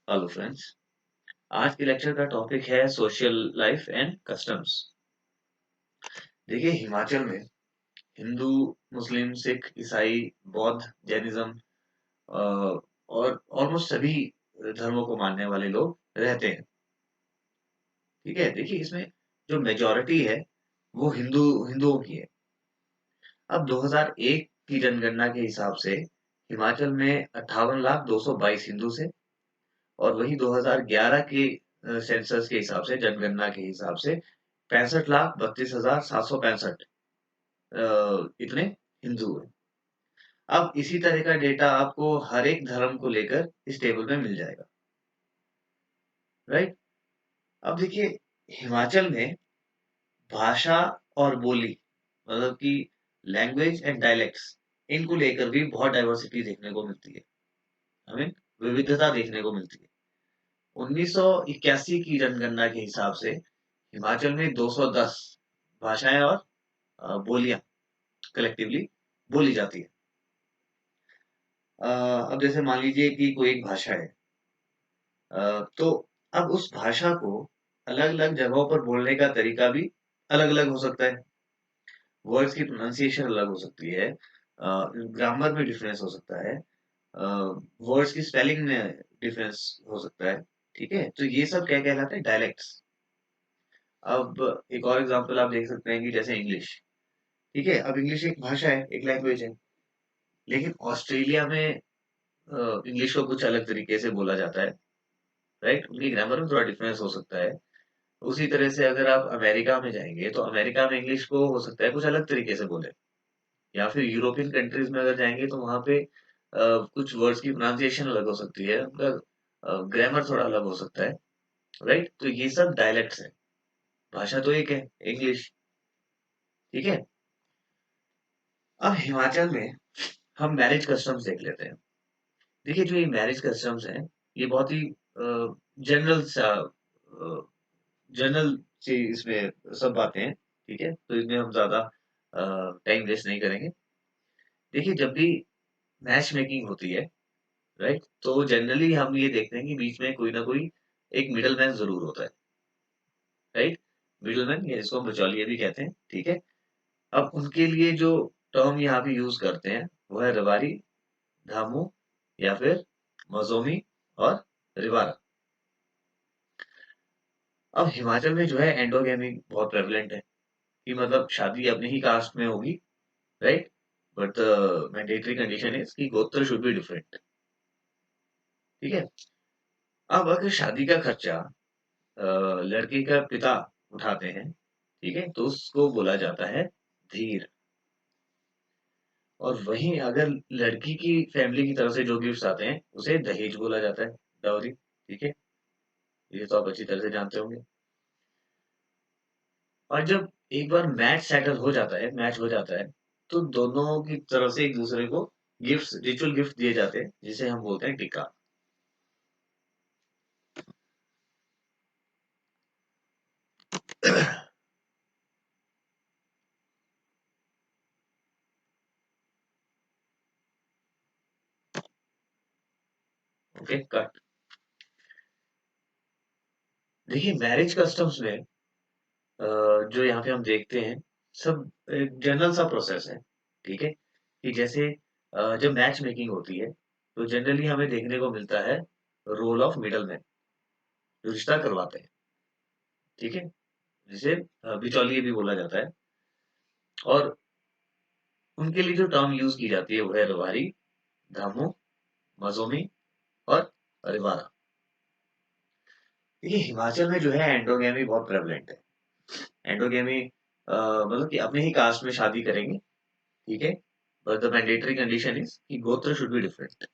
Hello friends. आज के lecture का टॉपिक है सोशल लाइफ एंड कस्टम्स। देखिए, हिमाचल में हिंदू, मुस्लिम, सिख, ईसाई, बौद्ध, जैनिज्म और ऑलमोस्ट सभी धर्मों को मानने वाले लोग रहते हैं। ठीक है, देखिए इसमें जो मेजॉरिटी है वो हिंदुओं की है। अब 2001 की जनगणना के हिसाब से हिमाचल में 58,222 हिंदू से, और वही 2011 के सेंसस के हिसाब से, जनगणना के हिसाब से 65,32,765 इतने हिंदू हैं। अब इसी तरह का डेटा आपको हर एक धर्म को लेकर इस टेबल में मिल जाएगा, राइट। अब देखिए, हिमाचल में भाषा और बोली, मतलब कि लैंग्वेज एंड डायलेक्ट्स, इनको लेकर भी बहुत डाइवर्सिटी देखने को मिलती है, हमें विविधता देखने को मिलती है। 1981 की जनगणना के हिसाब से हिमाचल में 210 भाषाएं और बोलियां कलेक्टिवली बोली जाती है। अब जैसे मान लीजिए कि कोई एक भाषा है, तो अब उस भाषा को अलग-अलग जगहों पर बोलने का तरीका भी अलग-अलग हो सकता है। वर्ड्स की प्रोनाउंसिएशन अलग हो सकती है, ग्रामर में डिफरेंस हो सकता है, वर्ड्स की स्पेलिंग में डिफरेंस हो सकता है। ठीक है, तो ये सब क्या कहलाते हैं? डायलेक्ट्स। अब एक और एग्जांपल आप देख सकते हैं कि जैसे इंग्लिश। ठीक है, अब इंग्लिश एक भाषा है, एक लैंग्वेज है, लेकिन ऑस्ट्रेलिया में इंग्लिश को कुछ अलग तरीके से बोला जाता है, राइट। उनकी ग्रामर में थोड़ा डिफरेंस हो सकता है। उसी तरह से अगर आप अमेरिका में जाएंगे तो अमेरिका में इंग्लिश को हो सकता है कुछ अलग तरीके से बोले, या फिर यूरोपियन कंट्रीज में अगर जाएंगे तो वहां पे कुछ वर्ड्स की प्रोनाउंसिएशन अलग हो सकती है, उनका ग्रामर थोड़ा अलग हो सकता है, राइट। तो ये सब डायलेक्ट्स है, भाषा तो एक है, इंग्लिश। ठीक है। अब हिमाचल में हम मैरिज कस्टम्स देख लेते हैं। देखिए, जो ये मैरिज कस्टम्स हैं, ये बहुत ही जनरल सा जनरल सी इसमें सब बातें हैं। ठीक है, तो इसमें हम ज्यादा टाइम वेस्ट नहीं करेंगे। देखिए, जब भी मैच मेकिंग होती है, राइट, तो जनरली हम ये देखते हैं कि बीच में कोई ना कोई एक मिडल मैन जरूर होता है, राइट। मिडल मैन, या जिसको हम बिचौलिए भी कहते हैं। ठीक है। अब उनके लिए जो टर्म यहाँ पे यूज करते हैं वो है रबारी, धामू, या फिर मजोमी और रिवारा। अब हिमाचल में जो है एंडोगेमी बहुत प्रेवलेंट है, कि मतलब शादी अपने ही कास्ट में होगी, right, but the mandatory condition is कि गोत्र शुड बी डिफरेंट। ठीक है। अब अगर शादी का खर्चा लड़के का पिता उठाते हैं, ठीक है, तो उसको बोला जाता है धीर। और वहीं अगर लड़की की फैमिली की तरफ से जो गिफ्ट्स आते हैं उसे दहेज बोला जाता है, डाउरी। ठीक है, ये तो आप अच्छी तरह से जानते होंगे। और जब एक बार मैच सेटल हो जाता है, मैच हो जाता है, तो दोनों की तरफ से एक दूसरे को गिफ्ट्स, रिचुअल गिफ्ट दिए जाते हैं, जिसे हम बोलते हैं टिक्का। Okay, cut. देखिए, मैरिज कस्टम्स में जो यहाँ पे हम देखते हैं, सब एक जनरल सा प्रोसेस है। ठीक है, कि जैसे जब मैच मेकिंग होती है तो जनरली हमें देखने को मिलता है रोल ऑफ मिडल मैन, जो रिश्ता करवाते हैं। ठीक है, जिसे बिचौलिए भी बोला जाता है। और उनके लिए जो टर्म यूज की जाती है वो है रवारी, धामू, मजोमी और रिवारा। देखिए, हिमाचल में जो है एंडोगेमी बहुत प्रेवलेंट है। एंडोगेमी मतलब कि अपने ही कास्ट में शादी करेंगे। ठीक है, but the mandatory condition is कि गोत्र शुड बी डिफरेंट।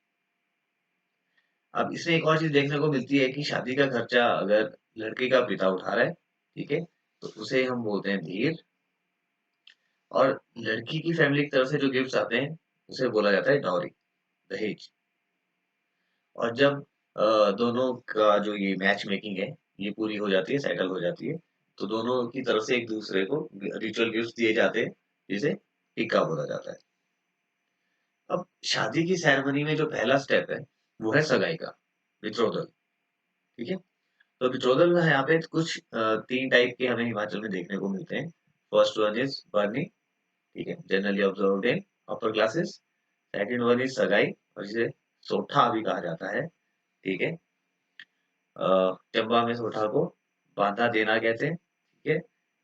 अब इसमें एक और चीज देखने को मिलती है कि शादी का खर्चा अगर लड़के का पिता उठा रहा है, ठीक है, तो उसे हम बोलते हैं धीर। और लड़की की फैमिली की तरफ से जो गिफ्ट्स आते हैं उसे बोला जाता है डॉरी, दहेज। और जब दोनों का जो ये मैच मेकिंग है ये पूरी हो जाती है, सेटल हो जाती है, तो दोनों की तरफ से एक दूसरे को रिचुअल गिफ्ट दिए जाते हैं, जिसे टिक्का बोला जाता है। अब शादी की सेरेमनी में जो पहला स्टेप है वो है सगाई का, बिट्रोदल। ठीक है। तो betrothal में यहाँ पे कुछ 3 टाइप के हमें हिमाचल में देखने को मिलते हैं। फर्स्ट वन इज बर्नी, ठीक है, generally observed in upper classes. Second one is सगाई, और जिसे सोठा भी कहा जाता है, ठीक है। चंबा में सोठा को बांधा देना कहते हैं, ठीक है।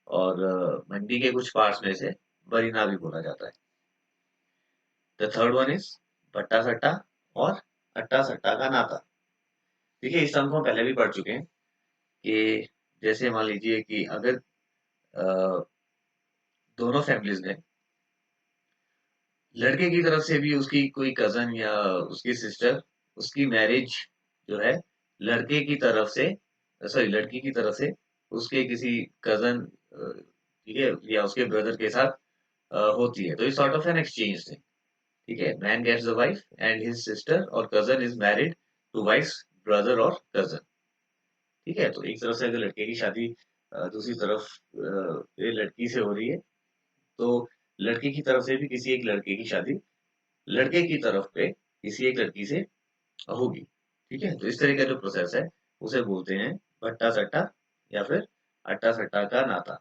और मंडी के कुछ पार्ट्स में से बरीना भी बोला जाता है। द थर्ड वन इज भट्टा सट्टा और अट्टा सट्टा का नाता। देखिए इस टर्म को हम पहले भी पढ़ चुके हैं कि जैसे मान लीजिए कि अगर दोनों फैमिलीज ने लड़के की तरफ से भी उसकी कोई कजन या उसकी सिस्टर, उसकी मैरिज जो है लड़के की तरफ से, सॉरी लड़की की तरफ से उसके किसी कजन, ठीक है, या उसके ब्रदर के साथ होती है, तो इस sort of an exchange thing, ठीक है। Man gets the wife and his sister और cousin is married to wife's brother और कजन, ठीक है। तो एक तरफ से अगर लड़के की शादी दूसरी तरफ ये लड़की से हो रही है, तो लड़के की तरफ से भी किसी एक लड़के की शादी लड़के की तरफ पे किसी एक लड़की से होगी, ठीक है। तो इस तरह का जो प्रोसेस है उसे बोलते हैं भट्टा सट्टा या फिर अट्टा सट्टा का नाता।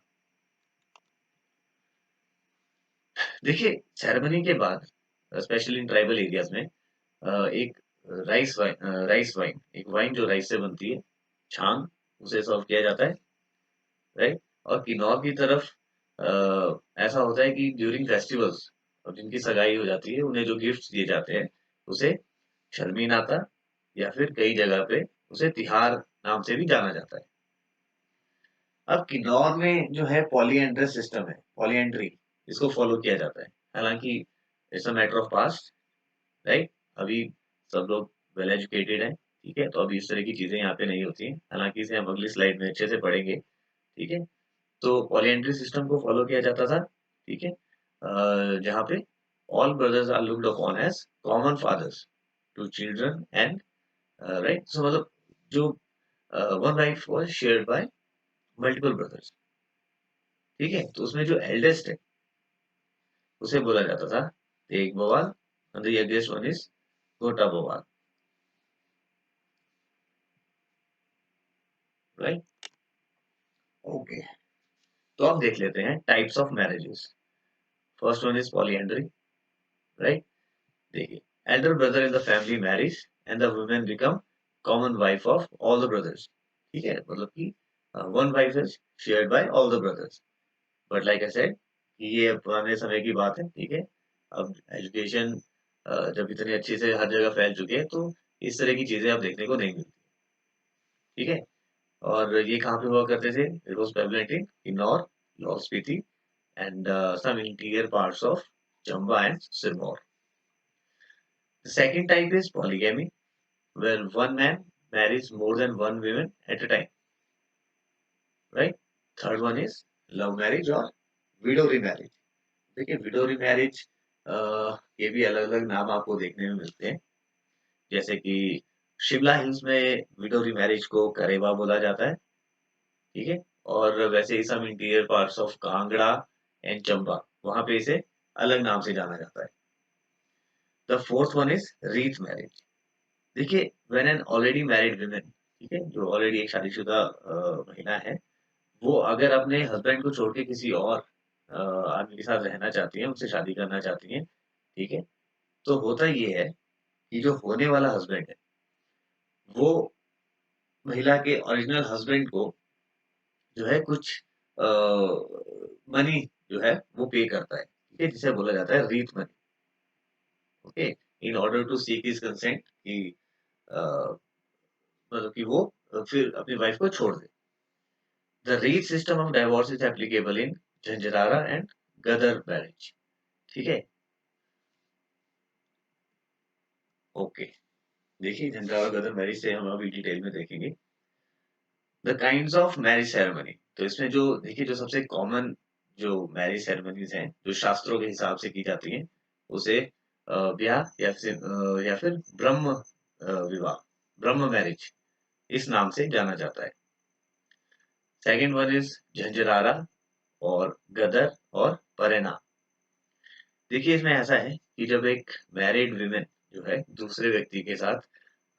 देखिए सेरेमनी के बाद स्पेशली इन ट्राइबल एरियाज में एक राइस वाइन, एक वाइन जो राइस से बनती है, छान, उसे सर्व किया जाता है, राइट। और किन्नौर की तरफ ऐसा होता है कि ड्यूरिंग फेस्टिवल्स और जिनकी सगाई हो जाती है उन्हें जो गिफ्ट्स दिए जाते हैं उसे शर्मी नाता या फिर कई जगह पे उसे तिहार नाम से भी जाना जाता है। अब किन्नौर में जो है पॉलीएंड्रस सिस्टम है, पॉलीएंड्री, इसको फॉलो किया जाता है। हालांकि it's a matter of past, right. अभी सब लोग वेल एजुकेटेड हैं, ठीक है, तो अभी इस तरह की चीजें यहाँ पे नहीं होती हैं, हालांकि इसे हम अगली स्लाइड में अच्छे से पढ़ेंगे, ठीक है। तो पॉलीएंड्री सिस्टम को फॉलो किया जाता था, ठीक है, जहाँ पे all brothers are looked upon as common fathers to children and, right. So मतलब जो one wife was shared by multiple brothers, ठीक है। तो उसमें जो एल्डेस्ट है उसे बोला जाता था तेग बवाल, and the youngest one is गोटा बवाल, राइट। ओके, तो अब देख लेते हैं types of marriages. First one is polyandry, right. देखिए, elder brother in the family marries and the women become common wife of all the brothers, ठीक है, मतलब कि one wife is shared by all the brothers, but like I said कि ये पुराने समय की बात है, ठीक है। अब एजुकेशन जब इतनी अच्छी से हर जगह फैल चुकी है तो इस तरह की चीजें अब देखने को नहीं मिलती, ठीक है। और ये कहाँ पे हुआ करते थे? It was prevalent in Kinnaur, Lahaul Spiti and some interior parts of Chamba and Sirmaur. The second type is polygamy, where one man marries more than one woman at a time, right? Third one is love marriage or widow remarriage. देखिए window remarriage ये भी अलग अलग नाम आपको देखने में मिलते हैं, जैसे कि शिमला हिल्स में विडो remarriage को करेवा बोला जाता है, ठीक है। और वैसे ही some interior parts of Kangra and Chamba, वहां पे इसे अलग नाम से जाना जाता है। The fourth one is Reet marriage. देखिए when an already married women, ठीक है, जो ऑलरेडी एक शादीशुदा महिला है, वो अगर अपने हस्बैंड को छोड़ के किसी और आदमी के साथ रहना चाहती हैं, उनसे शादी करना चाहती हैं, ठीक है, तो होता ये है कि जो होने वाला हस्बैंड है वो महिला के ओरिजिनल हस्बैंड को जो है कुछ मनी जो है वो पे करता है, ठीक है, जिसे बोला जाता है रीथ money, okay, in order to seek his consent कि अ, मतलब कि वो फिर अपनी वाइफ को छोड़ दे। The Reet system of divorce is applicable in Jhanjrara and Gadar marriage, ठीक है। ओके, देखिए झंझारा गदर मैरिज से हम अभी डिटेल में देखेंगे। The kinds of marriage ceremony, तो इसमें जो देखिए जो सबसे कॉमन जो मैरिज सेरेमनीज हैं जो शास्त्रों के हिसाब से की जाती हैं उसे ब्याह या फिर ब्रह्म विवाह, ब्रह्म मैरिज, इस नाम से जाना जाता है। सेकंड वन इज झंझरारा और गदर और परेना। देखिए इसमें ऐसा है कि जब एक मैरिड विमेन जो है दूसरे व्यक्ति के साथ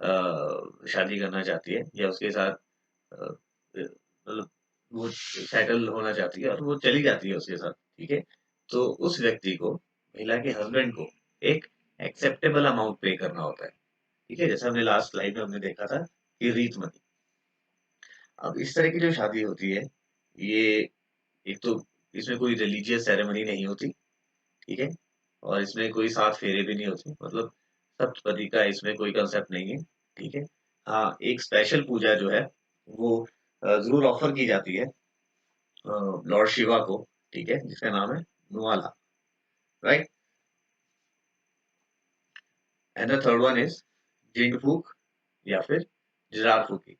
शादी करना चाहती है या उसके साथ मतलब वो सेटल होना चाहती है और वो चली जाती है उसके साथ, ठीक है? तो उस व्यक्ति को, महिला के हस्बैंड को एक एक्सेप्टेबल अमाउंट पे करना होता है, ठीक है? जैसा हमने लास्ट स्लाइड में हमने देखा था कि रीत मनी। अब इस तरह की जो शादी होती है, ये एक तो इसमें कोई रिलीजियस सेरेमनी नहीं होती, ठीक है? और इसमें कोई 7 फेरे भी नहीं होते, मतलब सप्तपदी का इसमें कोई कांसेप्ट नहीं है, ठीक है? हाँ, एक स्पेशल पूजा जो है वो ज़रूर ऑफर की जाती है लॉर्ड शिवा को, ठीक है? जिसका नाम है Nuala, right? And the third one is Jing Phuk या फिर जरार फूकी,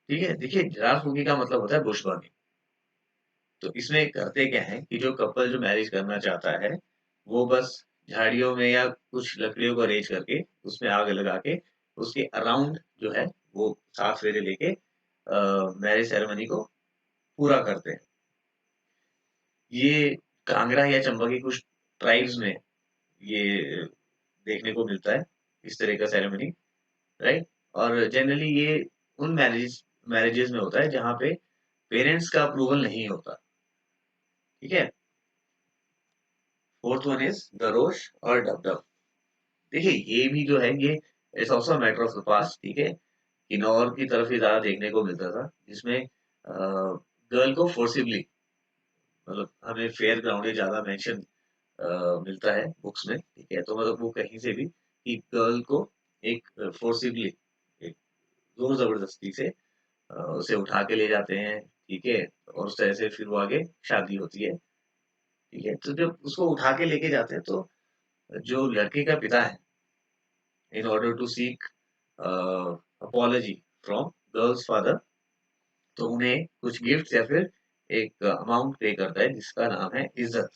ठीक है? देखिए जरार फूकी का मतलब होता है बुश बर्निंग। तो इसमें करते क्या है कि जो कपल जो मैरिज करना चाहता है, वो बस झाड़ियों में या कुछ लकड़ियों को अरेंज करके उसमें आग लगा के उसके अराउंड जो है वो 7 फेरे लेके मैरिज सेरेमनी को पूरा करते हैं। ये कांगड़ा या चंबा की कुछ ट्राइब्स में ये देखने को मिलता है, इस तरह का सेरेमनी, राइट? और जनरली ये उन मैरिजेस में होता है जहाँ पे पेरेंट्स का अप्रूवल नहीं होता, ठीक है? फोर्थ वन इज दरोश और डबडब। देखिए ये भी जो है ये it's also matter of the past, ठीक है? किन्नौर की तरफ ही ज्यादा देखने को मिलता था, जिसमें गर्ल को फोर्सिबली, मतलब हमें फेयर ग्राउंड ज्यादा मेंशन मिलता है बुक्स में, ठीक है? तो मतलब वो कहीं से भी कि गर्ल को एक फोर्सिबली, एक जोर जबरदस्ती से उसे उठा के ले जाते हैं, ठीक है? और उस तरह से फिर वो आगे शादी होती है, ठीक है? तो जब उसको उठा के लेके जाते हैं तो जो लड़के का पिता है, in order to seek apology from girl's father, तो उन्हें कुछ गिफ्ट या फिर एक अमाउंट पे करता है जिसका नाम है इज्जत,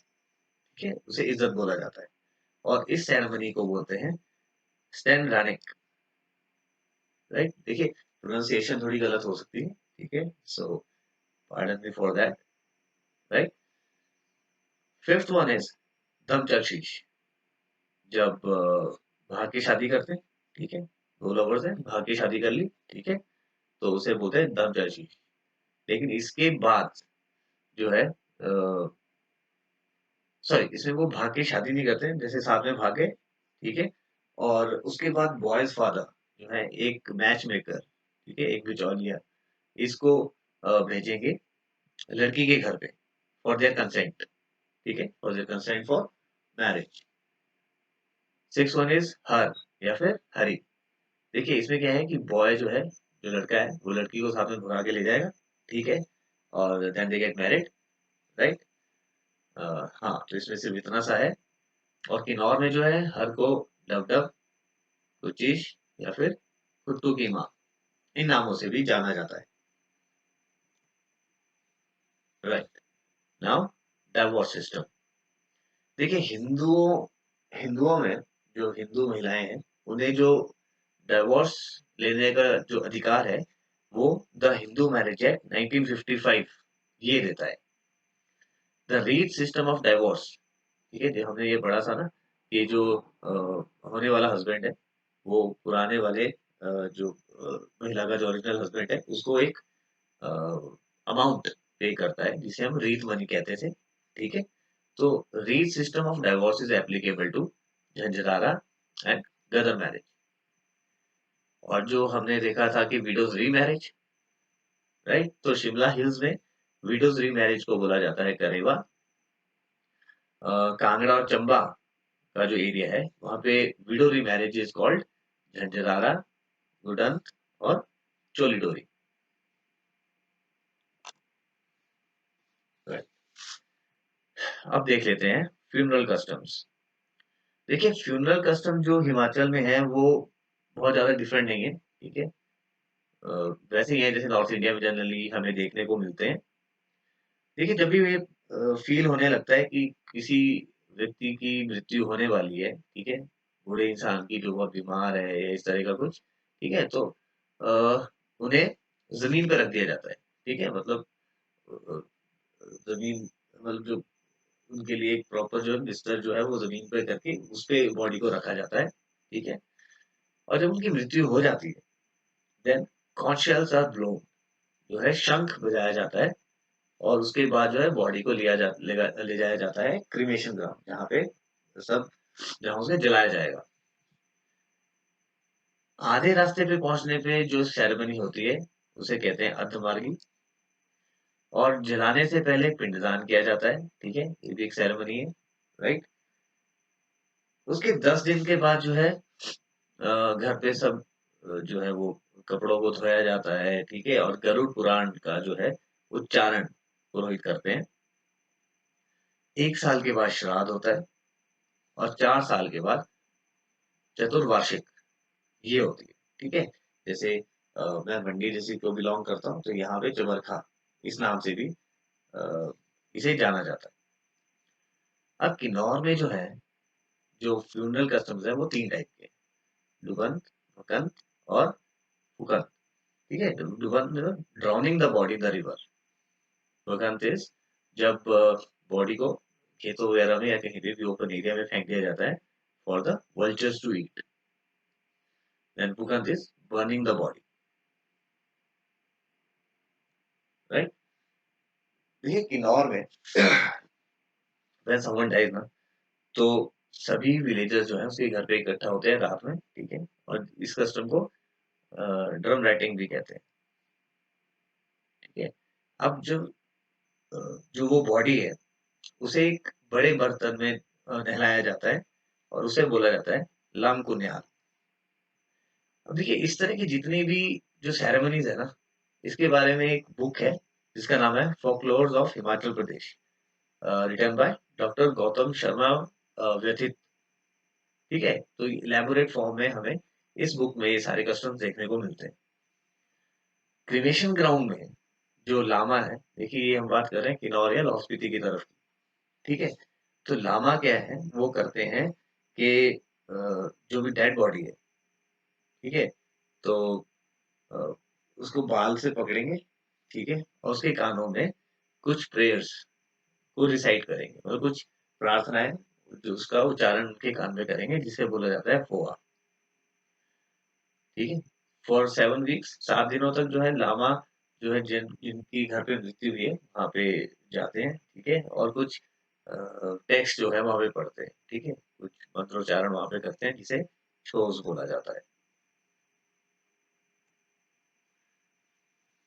ठीक है? उसे इज्जत बोला जाता है और इस सेरेमनी को बोलते हैं स्टैन रानिक, राइट? देखिए प्रोनाउंसिएशन थोड़ी गलत हो सकती है, ठीक है? So pardon me for that, right? Fifth one is दमचर्शीश। जब भाग के शादी करते हैं, ठीक है? दो लवर्स हैं, भाग के शादी कर ली, ठीक है? तो उसे बोलते हैं दमचर्शीश। लेकिन इसके बाद जो है सॉरी, इसमें वो भाग के शादी नहीं करते, जैसे साथ में भागे, ठीक है? और उसके बाद बॉयज फादर जो है एक मैच मेकर, ठीक है, एक बिचौलिया, इसको भेजेंगे लड़की के घर पे फॉर देयर कंसेंट, ठीक है? For their consent for marriage. Six one is Har या फिर हरी। देखिए इसमें क्या है कि बॉय जो है, जो लड़का है, वो लड़की को साथ में भगा के ले जाएगा, ठीक है? और then they get married, right? हाँ, तो इसमें सिर्फ इतना सा है। और किन्नौर में जो है हर को डब-डब, रुचीश या फिर कुट्टू की माँ, इन नामों से भी जाना जाता है, राइट? Now divorce system. देखिए हिंदुओं में जो हिंदू महिलाएं हैं, उन्हें जो डाइवोर्स लेने का जो अधिकार है, वो द हिंदू मैरिज एक्ट 1955 ये देता है। The reet system of divorce, ठीक है? जो हमने ये पढ़ा था ना, ये जो होने वाला हस्बैंड है, वो पुराने वाले जो महिला का जो ओरिजिनल हस्बैंड है उसको एक अमाउंट पे करता है जिसे हम रीत मनी कहते थे, ठीक है? तो Reet system of divorce is applicable to Jhanjara and Gadar marriage. और जो हमने देखा था कि विडोज रीमैरिज, राइट? तो शिमला हिल्स में विडोज रीमैरिज को बोला जाता है करेवा। कांगड़ा और चंबा का जो एरिया है वहां पे विडो रीमैरिज इज कॉल्ड झंझारा, गुडंत और चोलीडोरी, राइट? अब देख लेते हैं फ्यूनरल कस्टम्स। देखिए फ्यूनरल कस्टम जो हिमाचल में है वो बहुत ज्यादा डिफरेंट नहीं है, ठीक है? वैसे ही है जैसे नॉर्थ इंडिया में जनरली हमें देखने को मिलते हैं। देखिए जब भी ये फील होने लगता है कि किसी व्यक्ति की मृत्यु होने वाली है, ठीक है? बूढ़े इंसान की जो बहुत बीमार है या इस तरह का कुछ, ठीक है? तो उन्हें जमीन पे रख दिया जाता है, ठीक है? मतलब अ, जमीन, मतलब जो उनके लिए एक प्रॉपर जो है बिस्तर जो है वो जमीन पे करके उस पे बॉडी को रखा जाता है, ठीक है? और जब उनकी मृत्यु हो जाती है, then conch shells are blown, जो है शंख बजाया जाता है, और उसके बाद जो है बॉडी को ले जाया जाता है क्रीमेशन ग्राउंड, जहाँ पे सब जहाँ उसे जलाया जाएगा। आधे रास्ते पे पहुंचने पे जो सेरेमनी होती है उसे कहते हैं अर्धमार्गी, और जलाने से पहले पिंडदान किया जाता है, ठीक है, ये भी एक सेरेमनी है, राइट। उसके 10 दिन के बाद जो है घर पे सब जो है वो कपड़ों को धोया जाता है, ठीक है, और गरुड़ पुराण का जो है उच्चारण पुरोहित करते हैं। 1 साल के बाद श्राद्ध होता है, और 4 साल के बाद चतुर्वार्षिक ये होती है, ठीक है। जैसे मैं मंडी डिस्ट्रिक्ट को बिलोंग करता हूँ, तो यहाँ पे चबरखा इस नाम से भी अ, इसे जाना जाता है। अब किन्नौर में जो है, जो फ्यूनरल कस्टम्स है वो 3 टाइप के हैं, डुबंत, भकंत और फुकंत, ठीक है। डुबंत drowning the body in the river, भकंत इज जब बॉडी को खेतों वगैरह में या कहीं पे भी ओपन एरिया में फेंक दिया जाता है for the vultures to eat, then फुकंत is burning the body, right. देखिए किन्नौर में व्हेन समवन डाइज ना, तो सभी विलेजर्स जो है उसके घर पे इकट्ठा होते हैं रात में, ठीक है, और इस कस्टम को ड्रम राइटिंग भी कहते हैं, ठीक है। अब जब अ, जो वो बॉडी है उसे एक बड़े बर्तन में नहलाया जाता है, और उसे बोला जाता है लाम कुन्याल। अब देखिए इस तरह की जितनी भी जो सेरेमनीज है ना, इसके बारे में एक बुक है जिसका नाम है folklores of Himachal Pradesh, written by doctor Gautam Sharma Vyathit, ठीक है। तो इलेबोरेट फॉर्म में हमें इस बुक में ये सारे कस्टम्स देखने को मिलते हैं। क्रिमेशन ग्राउंड में जो लामा है, देखिए ये हम बात कर रहे हैं किन्नौर या लाहौल स्पीति की तरफ की, ठीक है। तो लामा क्या है, वो करते हैं कि जो भी डेड बॉडी है, ठीक है, तो अ, उसको बाल से पकड़ेंगे, ठीक है, और उसके कानों में कुछ प्रेयर्स को रिसाइट करेंगे, मतलब कुछ प्रार्थनाएं जो उसका उच्चारण उनके कान में करेंगे, जिसे बोला जाता है फोआ, ठीक है। फॉर 7 वीक्स, 7 दिनों तक जो है लामा जो है जिनकी घर पे मृत्यु हुई है वहां पे जाते हैं, ठीक है, और कुछ टेक्स्ट जो है वहां पे पढ़ते हैं, ठीक है, कुछ मंत्रोच्चारण वहां पे करते हैं, जिसे शोज बोला जाता है।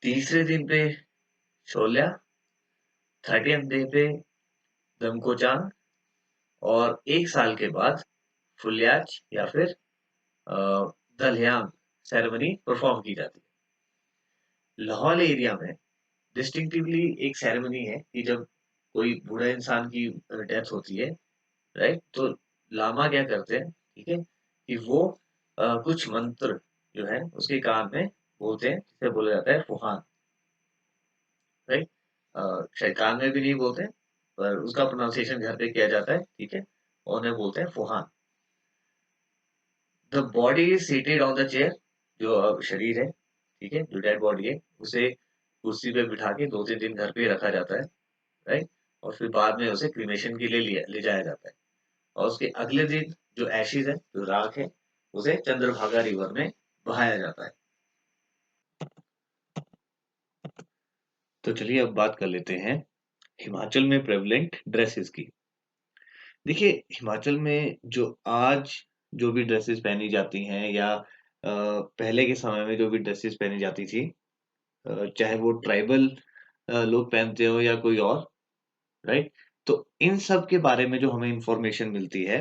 तीसरे दिन पे शोल्या, 30th डे पे दमकोचांग, और 1 साल के बाद फुल्याच या फिर अ, दलह्यांग सेरेमनी परफॉर्म की जाती है। लाहौल एरिया में डिस्टिंक्टिवली एक सेरेमनी है कि जब कोई बूढ़ा इंसान की डेथ होती है, राइट, तो लामा क्या करते हैं, ठीक है, कि वो कुछ मंत्र जो है उसके कान में बोलते हैं, जिसे बोला जाता है फुहान, राइट। शायद कान में भी नहीं बोलते, पर उसका प्रोनाउंसिएशन घर पे किया जाता है, ठीक है, और उन्हें बोलते हैं फुहान। The body is seated on the chair, जो अब शरीर है, ठीक है, जो डेड बॉडी है उसे कुर्सी पे बिठा के 2-3 दिन घर पे रखा जाता है, राइट, और फिर बाद में उसे क्रीमेशन के लिए ले जाया जाता है, और उसके अगले दिन जो एशेज है, जो राख है, उसे चंद्रभागा रिवर में बहाया जाता है। तो चलिए अब बात कर लेते हैं हिमाचल में प्रेवलेंट ड्रेसेस की। देखिए हिमाचल में जो आज जो भी ड्रेसेस पहनी जाती हैं, या पहले के समय में जो भी ड्रेसेस पहनी जाती थी, चाहे वो ट्राइबल लोग पहनते हो या कोई और, राइट, तो इन सब के बारे में जो हमें इंफॉर्मेशन मिलती है,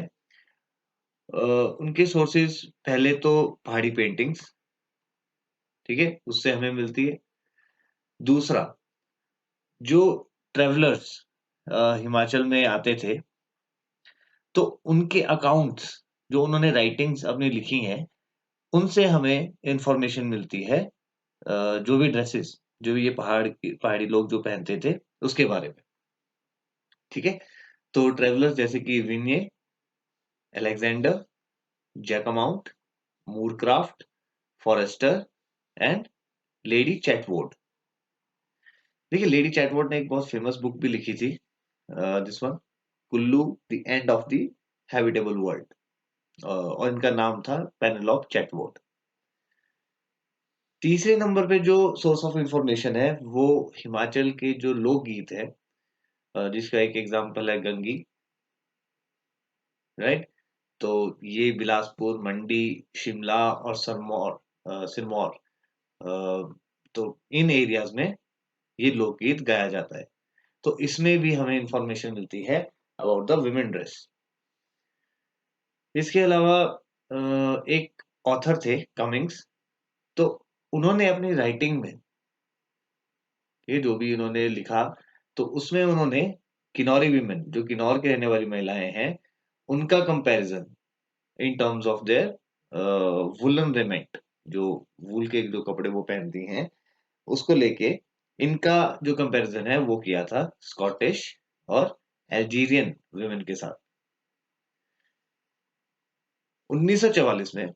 उनके सोर्सेज पहले तो पहाड़ी पेंटिंग्स, ठीक है, उससे हमें मिलती है। दूसरा, जो ट्रेवलर्स हिमाचल में आते थे, तो उनके अकाउंट्स जो उन्होंने राइटिंग्स अपनी लिखी हैं, उनसे हमें इंफॉर्मेशन मिलती है, जो भी ड्रेसेस जो ये पहाड़ी लोग जो पहनते थे उसके बारे में, ठीक है। तो ट्रेवलर्स जैसे कि Vigne, Alexander, Jacquemont, Moorcroft, Forester and lady Chetwode. देखिए लेडी चैटवुड ने एक बहुत फेमस बुक भी लिखी थी, this one, Kullu the end of the habitable world, और इनका नाम था पेनेलोप चैटवुड। तीसरे नंबर पे जो सोर्स ऑफ इंफॉर्मेशन है वो हिमाचल के जो लोकगीत है, जिसका एक एग्जांपल है गंगी, राइट। तो ये बिलासपुर, मंडी, शिमला और सिरमौर, तो इन एरियाज में ये लोकगीत गाया जाता है। तो इसमें भी हमें इंफॉर्मेशन मिलती है अबाउट द वुमेन ड्रेस। इसके अलावा एक ऑथर थे कमिंग्स, तो उन्होंने अपनी राइटिंग में ये जो भी उन्होंने लिखा, तो उसमें उन्होंने किन्नौरी वीमेन, जो किन्नौर के रहने वाली महिलाएं हैं, उनका comparison in terms of their woollen raiment, जो वूल के जो कपड़े वो पहनती हैं, उसको लेके इनका जो कंपैरिजन है वो किया था स्कॉटिश और अल्जीरियन वुमेन के साथ। 1944 में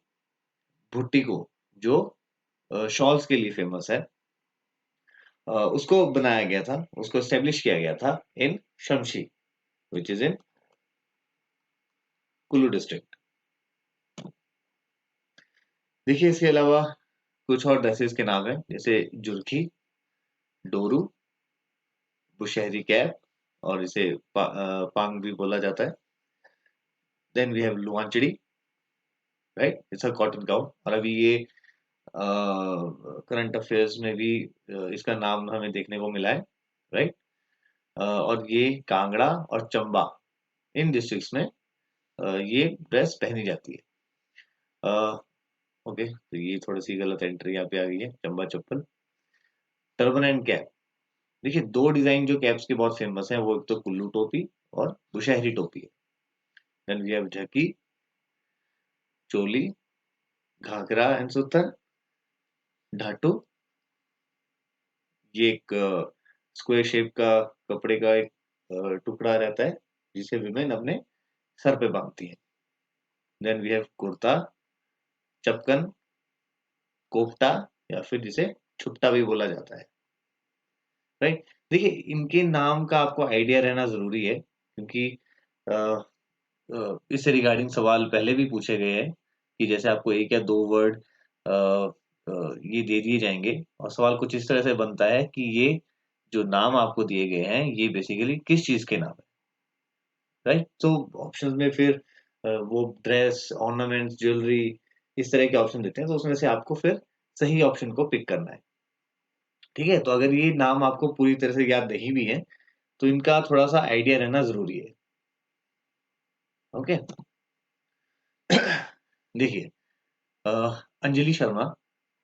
भुट्टी को, जो शॉल्स के लिए फेमस है, उसको बनाया गया था, उसको एस्टेब्लिश किया गया था in Shamshi, which is in Kullu district. देखिए इसके अलावा कुछ और ड्रेसेस के नाम है, जैसे जुर्खी, डोरू, बुशहरी कैप, और इसे पांग भी बोला जाता है। Then we have Luanchari, right, it's a cotton gown. और अभी ये करंट अफेयर्स में भी इसका नाम हमें देखने को मिला है, राइट। और ये कांगड़ा और चंबा, इन डिस्ट्रिक्ट्स में ये ड्रेस पहनी जाती है। ओके, तो ये थोड़ी सी गलत एंट्री यहाँ पे आ गई है, चंबा चप्पल। टर्बन एंड कैप, देखिए दो डिजाइन जो कैप्स के बहुत फेमस हैं, वो एक तो कुल्लू टोपी और बुशहरी टोपी है। देन वी हैव झकी, चोली, घाघरा एंड सुतर, ढाटू, ये एक स्क्वायर शेप का कपड़े का एक टुकड़ा रहता है, जिसे विमेन अपने सर पे बांधती है। Then we have kurta, chapkan, kofta, या फिर जिसे छुट्टा भी बोला जाता है, राइट। देखिए इनके नाम का आपको आइडिया रहना जरूरी है, क्योंकि इससे रिगार्डिंग सवाल पहले भी पूछे गए हैं, कि जैसे आपको एक या दो वर्ड ये दे दिए जाएंगे, और सवाल कुछ इस तरह से बनता है कि ये जो नाम आपको दिए गए हैं ये बेसिकली किस चीज के नाम है, राइट। तो ऑप्शंस में फिर वो ड्रेस, ऑर्नामेंट्स, ज्वेलरी, इस तरह के ऑप्शन देते हैं, तो उसमें से आपको फिर सही ऑप्शन को पिक करना है, ठीक है। तो अगर ये नाम आपको पूरी तरह से याद नहीं भी है, तो इनका थोड़ा सा आइडिया रहना जरूरी है, ओके। देखिए अ, अंजलि शर्मा,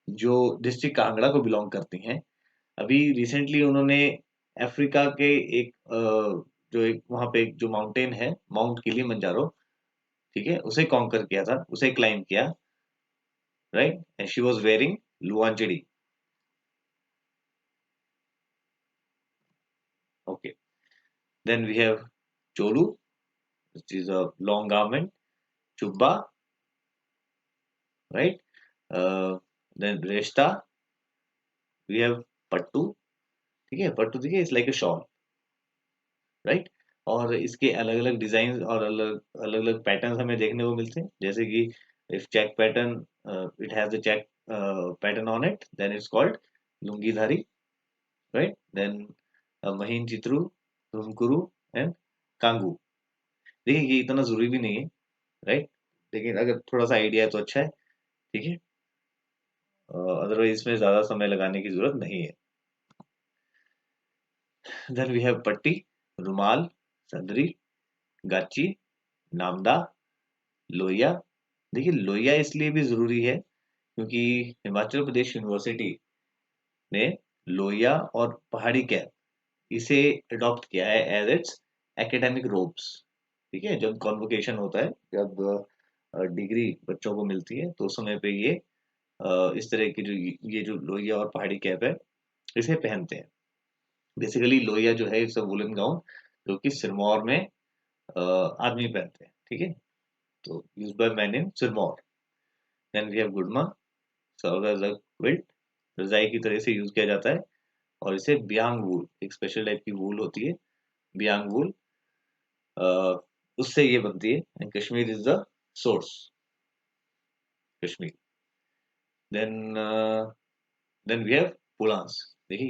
जो डिस्ट्रिक्ट कांगड़ा को बिलोंग करती हैं, अभी रिसेंटली उन्होंने अफ्रीका के एक जो एक वहां पे एक जो माउंटेन है, माउंट किलिमंजारो, ठीक है, उसे कॉन्कर किया था, उसे क्लाइम किया, right. And she was wearing Luanchari, okay. Then we have cholu, which is a long garment, chubba, right? Then reshta, we have पट्टू, ठीक है, पट्टू देखिए it's like a shawl, right. और इसके अलग अलग डिजाइन और अलग अलग अलग पैटर्न हमें देखने को मिलते हैं, जैसे कि if check pattern, it has the check pattern on it, then it's called lungidhari, right. Then महीन चित्रू, धुमकुरु एंड कांगू। देखिए ये इतना जरूरी भी नहीं है, राइट, लेकिन अगर थोड़ा सा आइडिया है तो अच्छा है, ठीक है। अदरवाइज इसमें ज्यादा समय लगाने की जरूरत नहीं है। देन वी हैव पट्टी, रुमाल, सदरी, गाची, नामदा, लोहिया। देखिए लोहिया इसलिए भी जरूरी है क्योंकि हिमाचल प्रदेश यूनिवर्सिटी ने लोहिया और पहाड़ी कैप, इसे अडॉप्ट किया है एज इट्स एकेडमिक रोब्स, ठीक है। जब कॉन्वोकेशन होता है, जब डिग्री बच्चों को मिलती है, तो उस समय पे ये इस तरह की जो ये जो लोहिया और पहाड़ी कैप है, इसे पहनते हैं। बेसिकली लोहिया जो है इट्स अ वुलन गाउन, जो कि सिरमौर में आदमी पहनते हैं, ठीक है। तो use by man in Sirmaur. Then we have gudma, serve as a quilt, रजाई की तरह से यूज किया जाता है। और इसे बियांग वूल, एक स्पेशल टाइप की वूल होती है, बियांग वूल, उससे ये बनती है। And Kashmir is the source Kashmir. Then then we have pulans. देखिए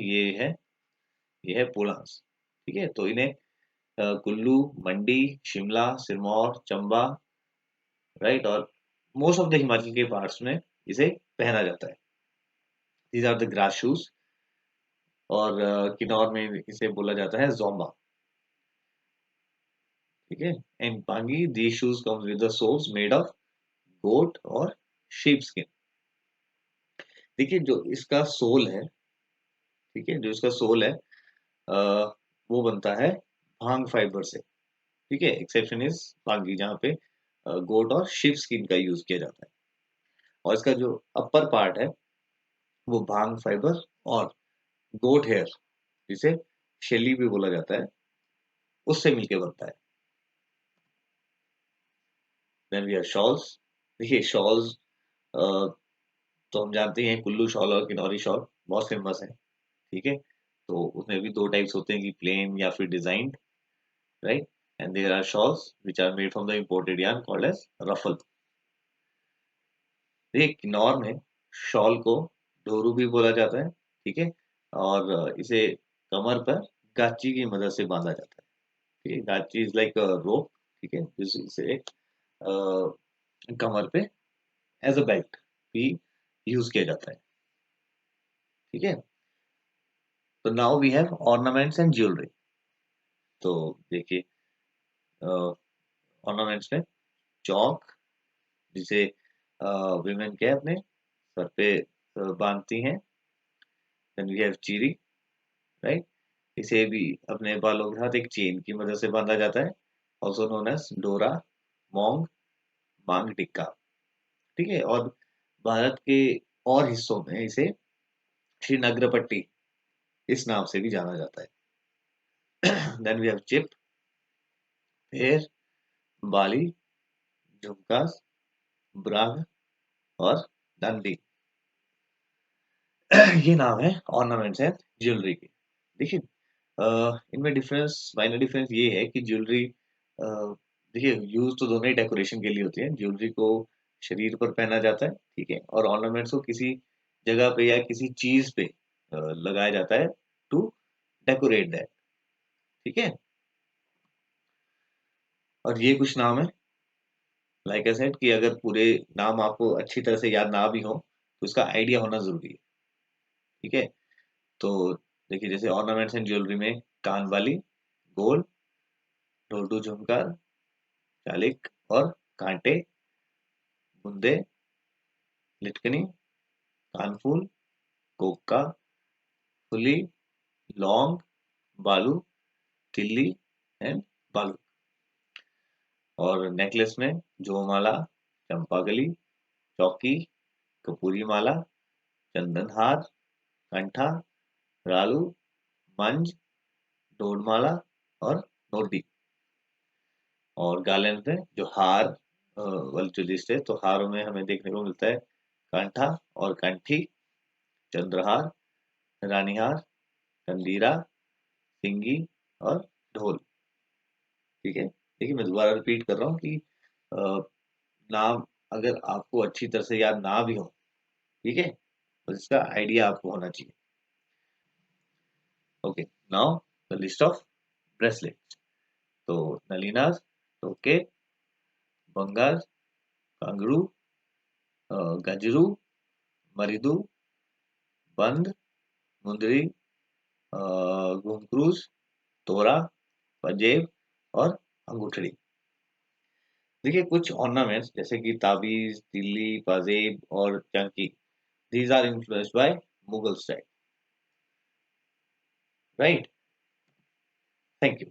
ये है पुलांस। ठीक है, तो इन्हें कुल्लू, मंडी, शिमला, सिरमौर, चंबा, राइट, और मोस्ट ऑफ द हिमाचल के पार्ट्स में इसे पहना जाता है। These are the grass shoes. और किन्नौर में इसे बोला जाता है जोम्बा। ठीक है, and Pangi these shoes comes with the soles made of goat और शीप स्किन। देखिए जो इसका सोल है, ठीक है, जो इसका सोल है वो बनता है भांग फाइबर से। ठीक है, एक्सेप्शन इज पांगी, जहाँ पे गोट और शीप स्किन का यूज किया जाता है। और इसका जो अपर पार्ट है वो भांग फाइबर और गोट हेयर, जिसे शेली भी बोला जाता है, उससे मिलके बनता है। Then we are shawls. देखिए शॉल्स तो हम जानते हैं, कुल्लू शॉल और किन्नौरी शॉल बहुत फेमस है। ठीक है, तो उसमें भी दो टाइप्स होते हैं कि प्लेन या फिर designed, right. And there are shawls which are made from the imported yarn called as rafal. देखिए किन्नौर में शॉल को डोरू भी बोला जाता है। ठीक है, और इसे कमर पर गाची की मदद से बांधा जाता है। ठीक है, गाची इज लाइक रोप। ठीक है, जिसे कमर पे एज अ बेल्ट भी यूज किया जाता है। ठीक है, तो now we have ornaments and jewellery. तो देखिए ऑर्नामेंट्स में चौक, जिसे विमेन के अपने सर पे बांधती हैं। देन वी हैव चीरी, राइट, इसे भी अपने बालों के साथ एक चेन की मदद से बांधा जाता है। ऑल्सो नोन एज डोरा, मोंग, मांग टिक्का। ठीक है, और भारत के और हिस्सों में इसे श्रीनगर पट्टी इस नाम से भी जाना जाता है। देन वी हैव चिप, फेर, बाली, झुमकास, ब्राग और डंडी। ये नाम है ऑर्नामेंट्स एंड ज्वेलरी के। देखिए इनमें डिफरेंस, माइनर डिफरेंस ये है कि ज्वेलरी देखिए यूज तो दोनों ही डेकोरेशन के लिए होती है। ज्वेलरी को शरीर पर पहना जाता है, ठीक है, और ऑर्नामेंट्स को किसी जगह पे या किसी चीज पे लगाया जाता है टू डेकोरेट दैट। ठीक है, और ये कुछ नाम है, लाइक आई सेड, कि अगर पूरे नाम आपको अच्छी तरह से याद ना भी हो तो इसका आइडिया होना जरूरी है। ठीक है, तो देखिए जैसे ऑर्नामेंट्स एंड ज्वेलरी में कान वाली, गोल, ढोलटू झुमका, चालिक और कांटे, बुंदे, लिटकनी, कानफूल, कोका, फुली, लौंग, बालू, तिल्ली एंड बालू। और नेकलेस में जोमाला, चंपाकली, चौकी, कपूरी माला, चंदन हार, कंठा, रालू, मंज, डोरमाला और नोटी। और गार्लैंड में जो हार वाली जो लिस्ट है, तो हारों में हमें देखने को मिलता है कांठा और कंठी, चंद्रहार, रानीहार, कंदीरा, सिंगी और ढोल। ठीक है, देखिए मैं दोबारा रिपीट कर रहा हूँ कि अ, नाम अगर आपको अच्छी तरह से याद ना भी हो, ठीक है, बस इसका आइडिया आपको होना चाहिए। Okay, now the list of bracelet. तो नलीनास, टोके, बंगार, कांगरू, गजरू, मरिदू, बंद, मुंदरी, घुंघरूस, तोरा, पंजेब और अंगूठड़ी। देखिए कुछ ऑर्नामेंट्स जैसे कि ताबीज, तिल्ली, पाजेब और Chunky, these are influenced by Mughal style, right? Thank you.